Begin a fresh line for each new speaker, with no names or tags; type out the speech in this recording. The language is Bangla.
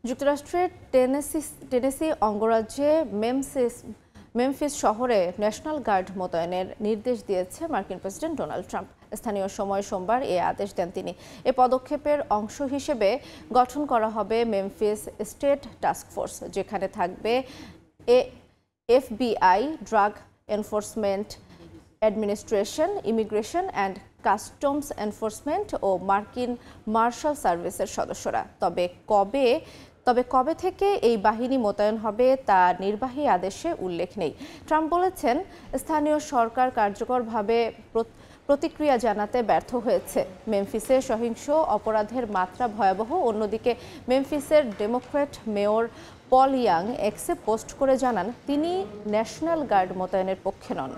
যুক্তরাষ্ট্রের টেনেসি অঙ্গরাজ্যে মেমফিস শহরে ন্যাশনাল গার্ড মোতায়েনের নির্দেশ দিয়েছে মার্কিন প্রেসিডেন্ট ডোনাল্ড ট্রাম্প। স্থানীয় সময় সোমবার এই আদেশ দেন তিনি। এ পদক্ষেপের অংশ হিসেবে গঠন করা হবে মেমফিস স্টেট টাস্ক ফোর্স, যেখানে থাকবে FBI, drug enforcement administration, immigration and customs enforcement ও মার্কিন মার্শাল সার্ভিসের সদস্যরা। তবে কবে থেকে এই বাহিনী মোতায়েন হবে তা নির্বাহী আদেশে উল্লেখ নেই। ট্রাম্প বলেছেন, স্থানীয় সরকার কার্যকরভাবে প্রতিক্রিয়া জানাতে ব্যর্থ হয়েছে। মেমফিসে সহিংস অপরাধের মাত্রা ভয়াবহ। অন্যদিকে মেমফিসের ডেমোক্র্যাট মেয়র পল ইয়াং এক্সে পোস্ট করে জানান তিনি ন্যাশনাল গার্ড মোতায়েনের পক্ষে নন।